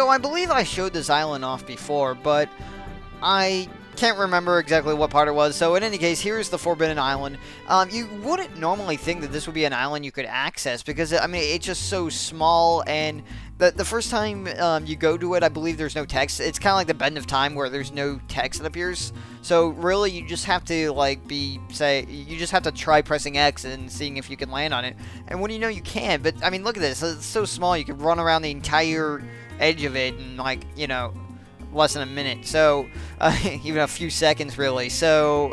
so I believe I showed this island off before, but I can't remember exactly what part it was. So in any case, here's the Forbidden Island. You wouldn't normally think that this would be an island you could access because, I mean, it's just so small, and the first time you go to it, I believe there's no text. It's kind of like the Bend of Time where there's no text that appears. So really, you just have to you just have to try pressing X and seeing if you can land on it. And when you know you can, but I mean, look at this. It's so small. You can run around the entire edge of it in less than a minute. So even a few seconds really. So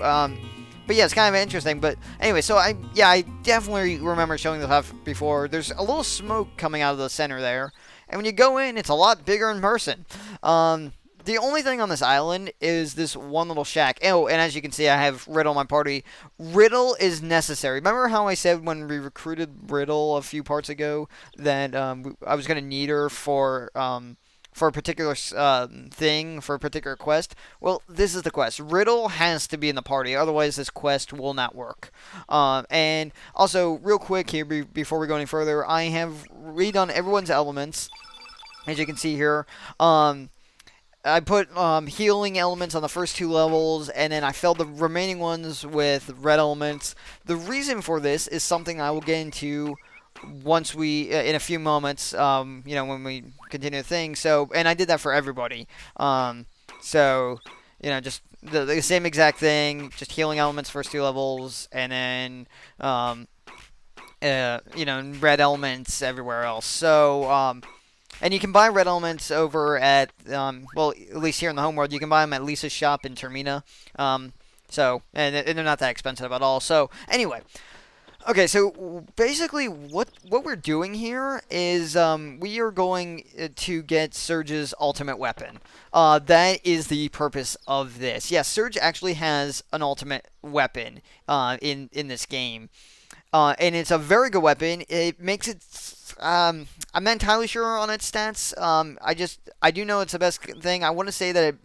but yeah, it's kind of interesting. But anyway, so I definitely remember showing this off before. There's a little smoke coming out of the center there. And when you go in, it's a lot bigger in person. The only thing on this island is this one little shack. Oh, and as you can see, I have Riddle in my party. Riddle is necessary. Remember how I said when we recruited Riddle a few parts ago that I was going to need her for a particular thing, for a particular quest? Well, this is the quest. Riddle has to be in the party, otherwise this quest will not work. And also, real quick here, before we go any further, I have redone everyone's elements, as you can see here. I put healing elements on the first 2 levels, and then I filled the remaining ones with red elements. The reason for this is something I will get into once in a few moments, when we continue the thing. So, and I did that for everybody. Just the same exact thing, just healing elements first 2 levels, and then, red elements everywhere else. So, and you can buy red elements over at, at least here in the homeworld, you can buy them at Lisa's shop in Termina. And they're not that expensive at all. So, anyway. Okay, so basically what we're doing here is we are going to get Surge's ultimate weapon. That is the purpose of this. Yes, Surge actually has an ultimate weapon in this game. And it's a very good weapon. It makes it... I'm not entirely sure on its stats. I do know it's the best thing. I want to say that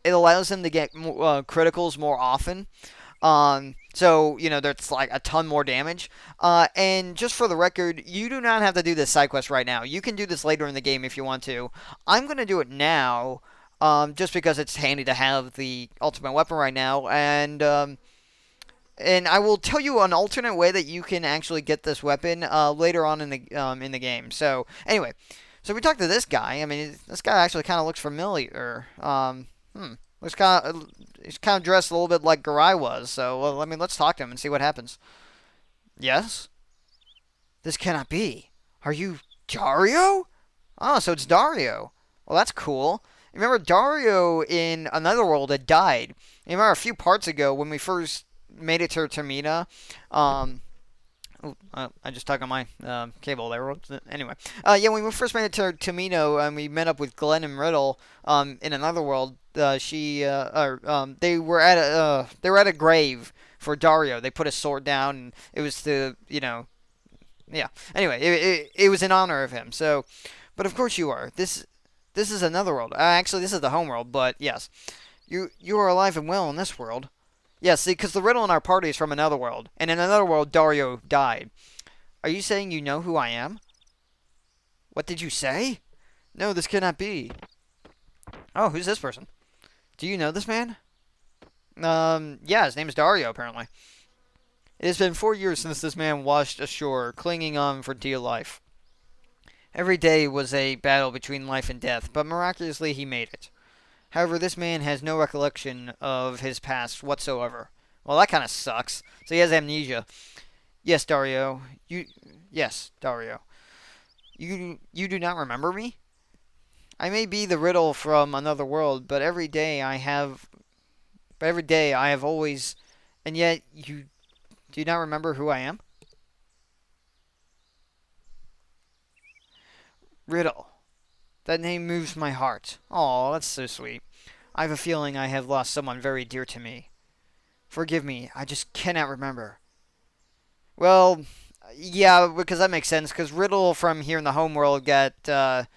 it allows them to get criticals more often. So, there's like a ton more damage. And just for the record, you do not have to do this side quest right now. You can do this later in the game if you want to. I'm going to do it now, just because it's handy to have the ultimate weapon right now. And I will tell you an alternate way that you can actually get this weapon later on in the game. So, anyway. So we talked to this guy. I mean, this guy actually kind of looks familiar. He's kind of dressed a little bit like Garai was. So, let's talk to him and see what happens. Yes? This cannot be. Are you Dario? Oh, so it's Dario. Well, that's cool. Remember, Dario in Another World had died. You remember a few parts ago when we first made it to Termina. I just tugged on my cable there. Anyway, when we first made it to Termina and we met up with Glenn and Riddle in Another World, they were at a grave for Dario. They put a sword down, and it was yeah. Anyway, it was in honor of him. So, but of course you are. This is Another World. Actually, this is the home world. But yes, you are alive and well in this world. Yes, see, because the Riddle in our party is from Another World, and in Another World, Dario died. Are you saying you know who I am? What did you say? No, this cannot be. Oh, who's this person? Do you know this man? Yeah, his name is Dario, apparently. It has been 4 years since this man washed ashore, clinging on for dear life. Every day was a battle between life and death, but miraculously he made it. However, this man has no recollection of his past whatsoever. Well, that kind of sucks. So he has amnesia. Yes, Dario. Yes, Dario. You do not remember me? I may be the Riddle from Another World, but every day I have always, and yet you do not remember who I am? Riddle. That name moves my heart. Oh, that's so sweet. I have a feeling I have lost someone very dear to me. Forgive me, I just cannot remember. Well, yeah, because that makes sense, because Riddle from here in the homeworld died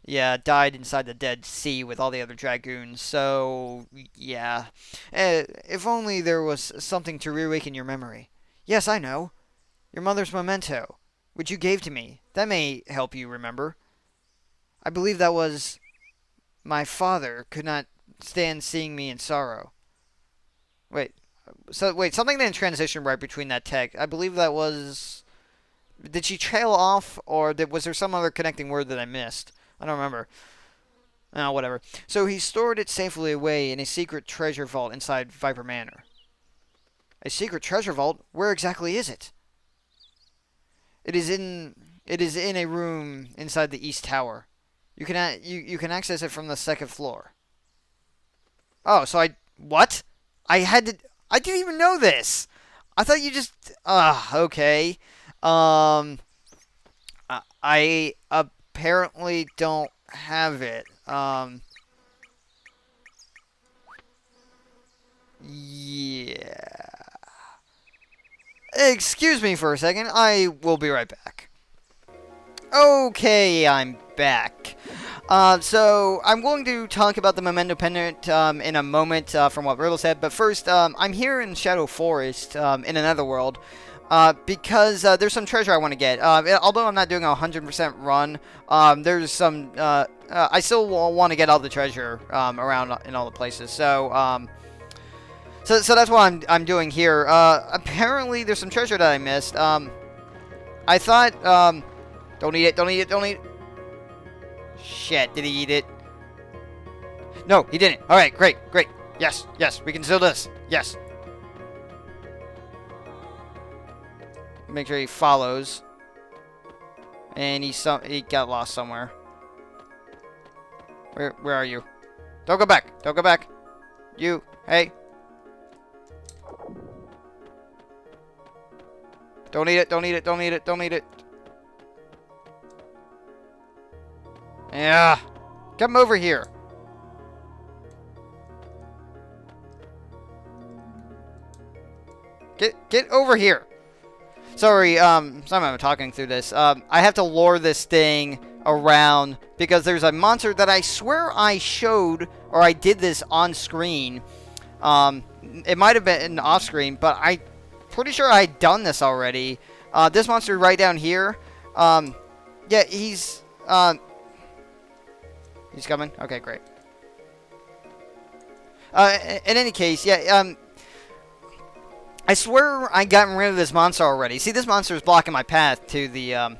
inside the Dead Sea with all the other dragoons, so, yeah. If only there was something to reawaken your memory. Yes, I know. Your mother's memento, which you gave to me. That may help you remember. I believe that was My father could not stand seeing me in sorrow. Wait, wait, something didn't transition right between that text. I believe that was... Did she trail off, or was there some other connecting word that I missed? I don't remember. Oh, whatever. So he stored it safely away in a secret treasure vault inside Viper Manor. A secret treasure vault? Where exactly is it? It is in a room inside the East Tower. You can access it from the second floor. Oh, so what? I didn't even know this. I thought you just okay. I apparently don't have it. Yeah. Excuse me for a second. I will be right back. Okay, I'm back. So I'm going to talk about the Memento Pendant in a moment from what Riddle said, but first, I'm here in Shadow Forest in another world because there's some treasure I want to get. Although I'm not doing a 100% run, there's some. I still want to get all the treasure around in all the places. So that's what I'm doing here. Apparently, there's some treasure that I missed. I thought. Don't eat it. Don't eat it. Don't eat it. Shit, did he eat it? No, he didn't. Alright, great, great. Yes, yes, we can still do this. Yes. Make sure he follows. And he got lost somewhere. Where are you? Don't go back. Don't go back. You, hey. Don't eat it, don't eat it, don't eat it, don't eat it. Yeah. Come over here. Get over here. Sorry, I'm talking through this. I have to lure this thing around because there's a monster that I swear I showed or I did this on screen. It might have been off screen, but I'm pretty sure I had done this already. This monster right down here. Yeah, he's coming? Okay, great. In any case, yeah, I swear I gotten rid of this monster already. See, this monster is blocking my path to the,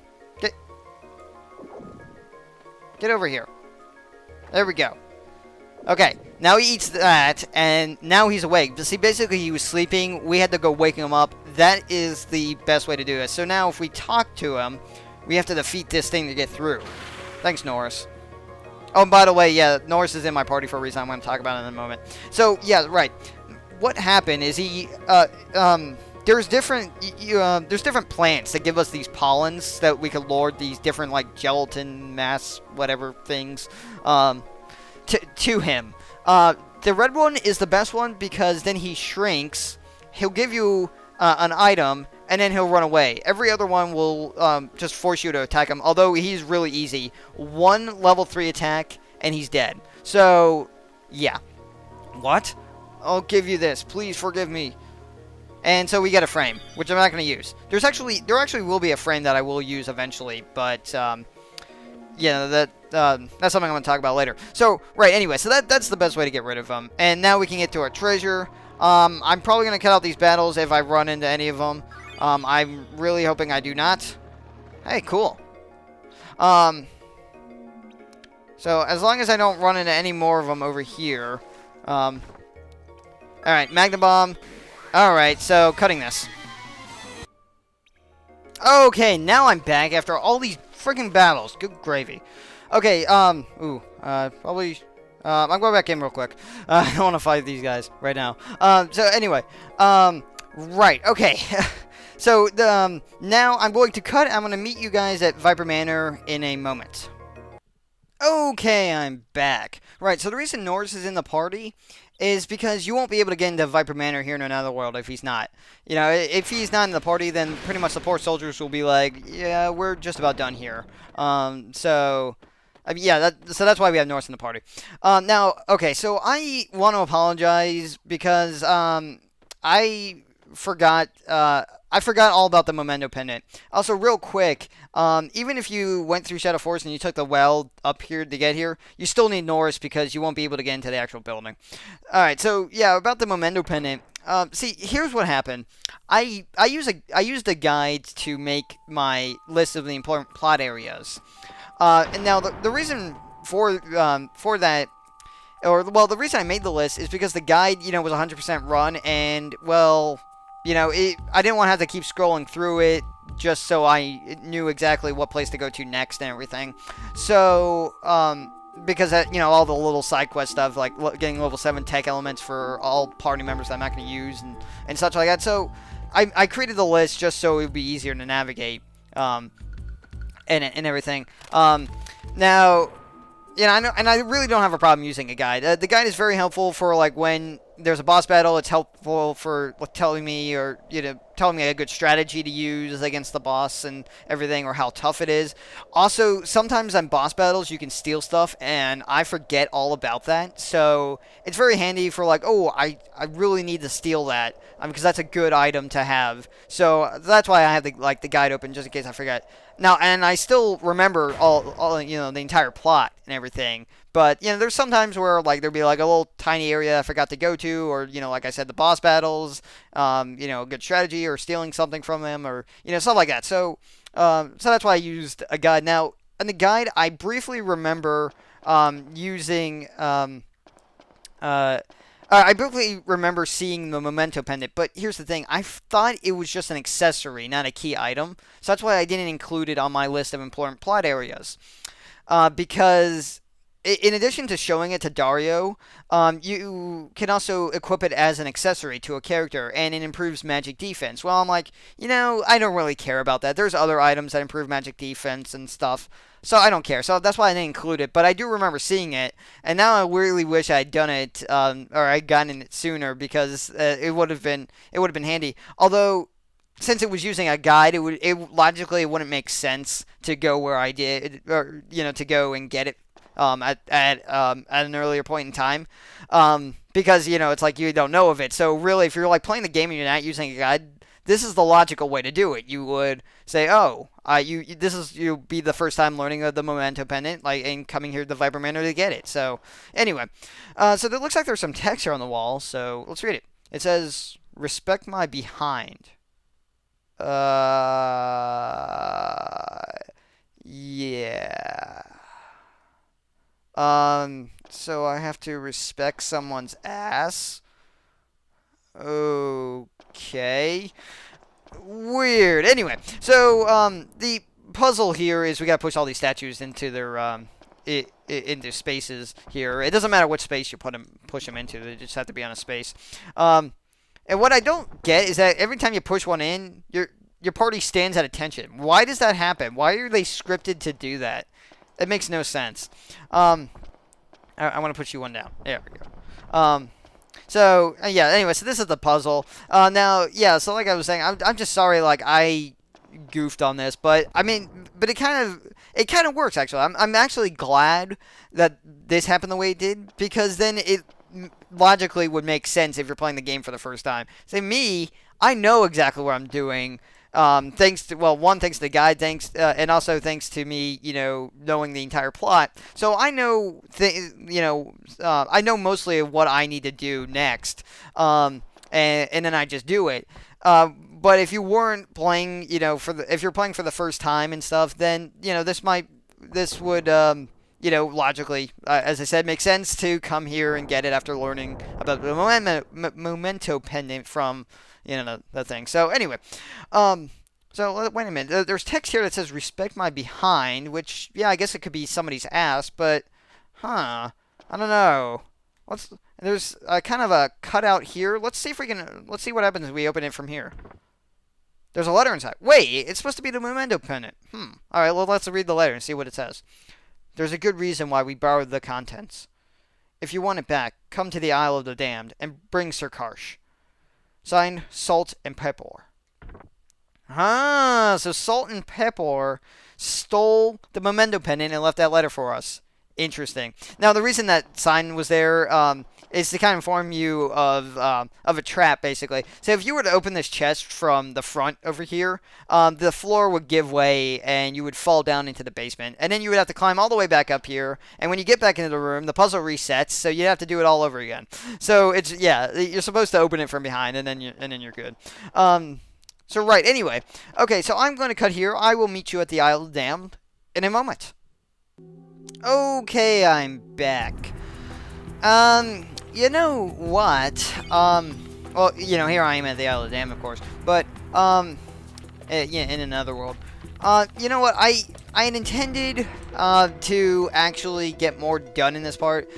Get over here. There we go. Okay, now he eats that, and now he's awake. But see, basically he was sleeping. We had to go wake him up. That is the best way to do it. So now if we talk to him, we have to defeat this thing to get through. Thanks, Norris. Oh, and by the way, yeah, Norris is in my party for a reason I'm going to talk about it in a moment. So, yeah, right. What happened is there's different plants that give us these pollens that we could lure these different, like, gelatin mass, whatever things, to him. The red one is the best one because then he shrinks. He'll give you an item, and then he'll run away. Every other one will just force you to attack him, although he's really easy. One level 3 attack, and he's dead. So, yeah. What? I'll give you this. Please forgive me. And so we get a frame, which I'm not going to use. There actually will be a frame that I will use eventually, but, yeah, that's something I'm going to talk about later. So, right, anyway, so that's the best way to get rid of him. And now we can get to our treasure. I'm probably going to cut out these battles if I run into any of them. I'm really hoping I do not. Hey, cool. So, as long as I don't run into any more of them over here. Alright, Magnum Bomb. Alright, so, cutting this. Okay, now I'm back after all these freaking battles. Good gravy. Okay, probably... I'm going back in real quick. I don't want to fight these guys right now. So anyway, right, okay. So, now I'm going to cut. I'm going to meet you guys at Viper Manor in a moment. Okay, I'm back. Right, so the reason Norris is in the party is because you won't be able to get into Viper Manor here in another world if he's not. You know, if he's not in the party, then pretty much the poor soldiers will be like, yeah, we're just about done here. So... yeah, so that's why we have Norse in the party. Now, okay, so I want to apologize because I forgot I forgot all about the Memento Pendant. Also, real quick, even if you went through Shadow Forest and you took the well up here to get here, you still need Norris because you won't be able to get into the actual building. All right, so yeah, about the Memento Pendant. See, here's what happened. I used a guide to make my list of the important plot areas. And now the reason for that, or well, the reason I made the list is because the guide, was 100% run, and well, I didn't want to have to keep scrolling through it just so I knew exactly what place to go to next and everything. So, because all the little side quest stuff, like getting level 7 tech elements for all party members that I'm not going to use and such like that. So, I created the list just so it would be easier to navigate, and everything. Now, I know, and I really don't have a problem using a guide. The guide is very helpful for like when there's a boss battle. It's helpful for telling me telling me a good strategy to use against the boss and everything, or how tough it is. Also, sometimes on boss battles you can steal stuff, and I forget all about that. So it's very handy for like, oh, I really need to steal that because that's a good item to have. So that's why I have the guide open just in case I forget. Now, and I still remember all the entire plot and everything. But, there's sometimes where, like, there'll be, like, a little tiny area I forgot to go to, or, like I said, the boss battles, a good strategy, or stealing something from them, or, stuff like that. So that's why I used a guide. Now, in the guide, I briefly remember using, I briefly remember seeing the Memento Pendant, but here's the thing. I thought it was just an accessory, not a key item. So that's why I didn't include it on my list of important plot areas. Because in addition to showing it to Dario, you can also equip it as an accessory to a character, and it improves magic defense. Well, I'm like, I don't really care about that. There's other items that improve magic defense and stuff, so I don't care. So that's why I didn't include it, but I do remember seeing it, and now I really wish I'd done it, or I'd gotten it sooner, because it would have been handy. Although, since it was using a guide, it logically wouldn't make sense to go where I did, or to go and get it at an earlier point in time, because it's like you don't know of it. So really, if you're like playing the game and you're not using a guide, this is the logical way to do it. You would say, oh, you'll be the first time learning of the Memento Pendant, like, and coming here to the Viper Manor to get it. So anyway, so it looks like there's some text here on the wall. So let's read it. It says, "Respect my behind." Yeah. So I have to respect someone's ass? Okay. Weird. Anyway, so, the puzzle here is we gotta push all these statues into their, into spaces here. It doesn't matter what space you push them into, they just have to be on a space. And what I don't get is that every time you push one in, your party stands at attention. Why does that happen? Why are they scripted to do that? It makes no sense. I want to push you one down. There we go. So, yeah, anyway, so this is the puzzle. Now, yeah, so like I was saying, I'm just sorry, like, I goofed on this, but, I mean, but it kind of works, actually. I'm actually glad that this happened the way it did, because then it logically would make sense if you're playing the game for the first time. Say, me, I know exactly what I'm doing. Thanks to the guide, and also thanks to me, knowing the entire plot. So I know, I know mostly what I need to do next, and then I just do it. But if you weren't playing, if you're playing for the first time and stuff, then, this would, logically, as I said, make sense to come here and get it after learning about the Memento Pendant from, the thing. So anyway, so wait a minute. There's text here that says "respect my behind," which, yeah, I guess it could be somebody's ass, but, I don't know. There's kind of a cutout here. Let's see what happens if we open it from here. There's a letter inside. Wait, it's supposed to be the Memento Pendant. All right, well, let's read the letter and see what it says. There's a good reason why we borrowed the contents. If you want it back, come to the Isle of the Damned and bring Sir Karsh. Signed, Salt and Pepper. So Salt and Pepper stole the Memento Pendant and left that letter for us. Interesting. Now, the reason that sign was there, is to kind of inform you of a trap, basically. So if you were to open this chest from the front over here, the floor would give way and you would fall down into the basement. And then you would have to climb all the way back up here. And when you get back into the room, the puzzle resets, so you'd have to do it all over again. So it's, yeah, you're supposed to open it from behind, and then you're good. So right, anyway. Okay, so I'm going to cut here. I will meet you at the Isle of the Damned in a moment. Okay, I'm back. You know what? Well, you know, here I am at the Isle of the Damned, of course. But, yeah, in another world. You know what? I had intended, to actually get more done in this part.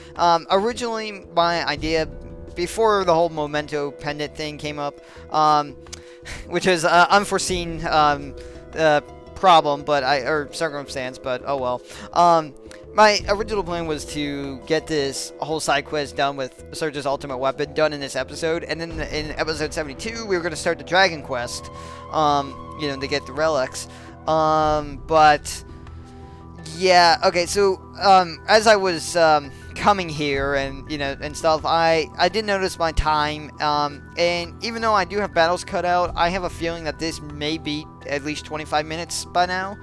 Originally, my idea, before the whole Memento Pendant thing came up, which is an unforeseen, problem, but or circumstance, but oh well. My original plan was to get this whole side quest done with Surge's ultimate weapon done in this episode, and then in episode 72 we were going to start the Dragon Quest, you know, to get the relics. But yeah, okay, so as I was coming here and, you know, and stuff, I did notice my time, and even though I do have battles cut out, I have a feeling that this may be at least 25 minutes by now.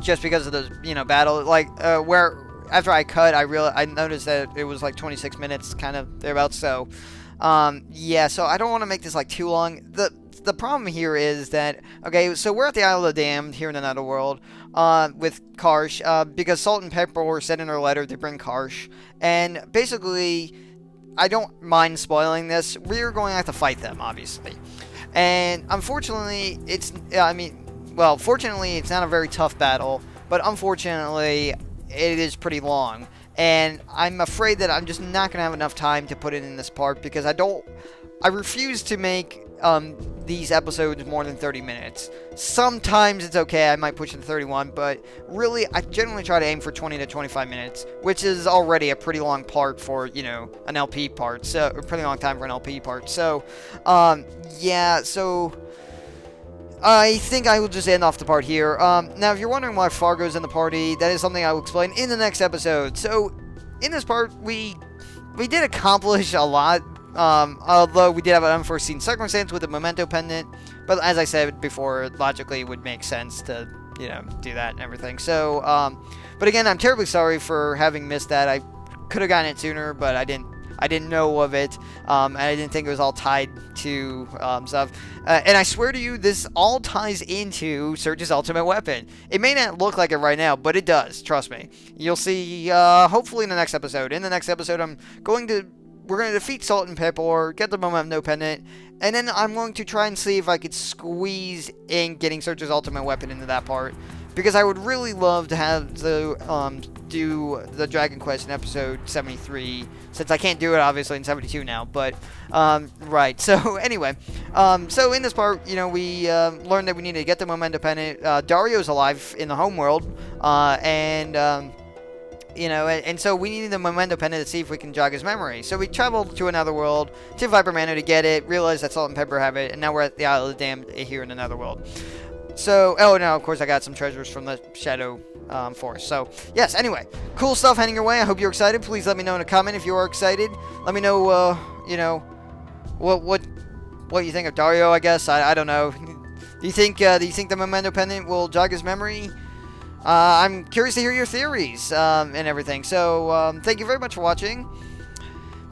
Just because of the, you know, battle, like, where, after I cut, I noticed that it was, like, 26 minutes, kind of, thereabouts, so, yeah, so I don't want to make this, like, too long. The problem here is that, okay, so we're at the Isle of the Damned, here in another world, with Karsh, because Salt and Pepper were sent in her letter to bring Karsh, and basically, I don't mind spoiling this, we're going to have to fight them, obviously, and unfortunately, well, fortunately, it's not a very tough battle, but unfortunately, it is pretty long. And I'm afraid that I'm just not going to have enough time to put it in this part, because I refuse to make these episodes more than 30 minutes. Sometimes it's okay, I might push it to 31, but really, I generally try to aim for 20 to 25 minutes, which is already a pretty long part for, you know, an LP part, so, a pretty long time for an LP part. So, yeah, so I think I will just end off the part here. Now, if you're wondering why Fargo's in the party, that is something I will explain in the next episode. So, in this part, we did accomplish a lot, although we did have an unforeseen circumstance with the Memento Pendant. But as I said before, logically it would make sense to, you know, do that and everything. So, but again, I'm terribly sorry for having missed that. I could have gotten it sooner, but I didn't know of it, and I didn't think it was all tied to stuff. And I swear to you, this all ties into Surge's ultimate weapon. It may not look like it right now, but it does. Trust me. You'll see, hopefully in the next episode. In the next episode, we're going to defeat Salt and Pepper, get the Memento Pendant, and then I'm going to try and see if I could squeeze in getting Surge's ultimate weapon into that part. Because I would really love to have do the Dragon Quest in episode 73, since I can't do it obviously in 72 now, but, right, so anyway, so in this part, you know, we learned that we need to get the Memento Pendant. Dario's alive in the home world, and, you know, and so we needed the Memento Pendant to see if we can jog his memory. So we traveled to another world, to Viper Manor to get it, realized that Salt and Pepper have it, and now we're at the Isle of the Damned here in another world. So, oh, no, of course, I got some treasures from the Shadow Forest. So, yes, anyway, cool stuff heading your way. I hope you're excited. Please let me know in a comment if you are excited. Let me know, you know, what you think of Dario, I guess. I don't know. Do you think the Memento Pendant will jog his memory? I'm curious to hear your theories, and everything. So, thank you very much for watching.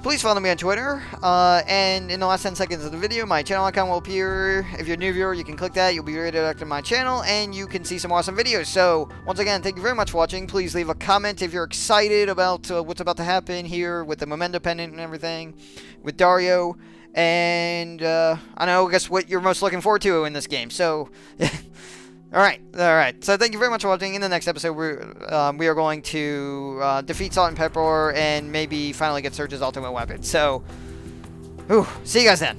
Please follow me on Twitter, and in the last 10 seconds of the video, my channel icon will appear. If you're a new viewer, you can click that. You'll be redirected to my channel, and you can see some awesome videos. So, once again, thank you very much for watching. Please leave a comment if you're excited about what's about to happen here with the Memento Pendant and everything, with Dario, and, I guess what you're most looking forward to in this game. So, Alright. So thank you very much for watching. In the next episode, we are going to defeat Salt and Pepper and maybe finally get Surge's ultimate weapon. So, see you guys then.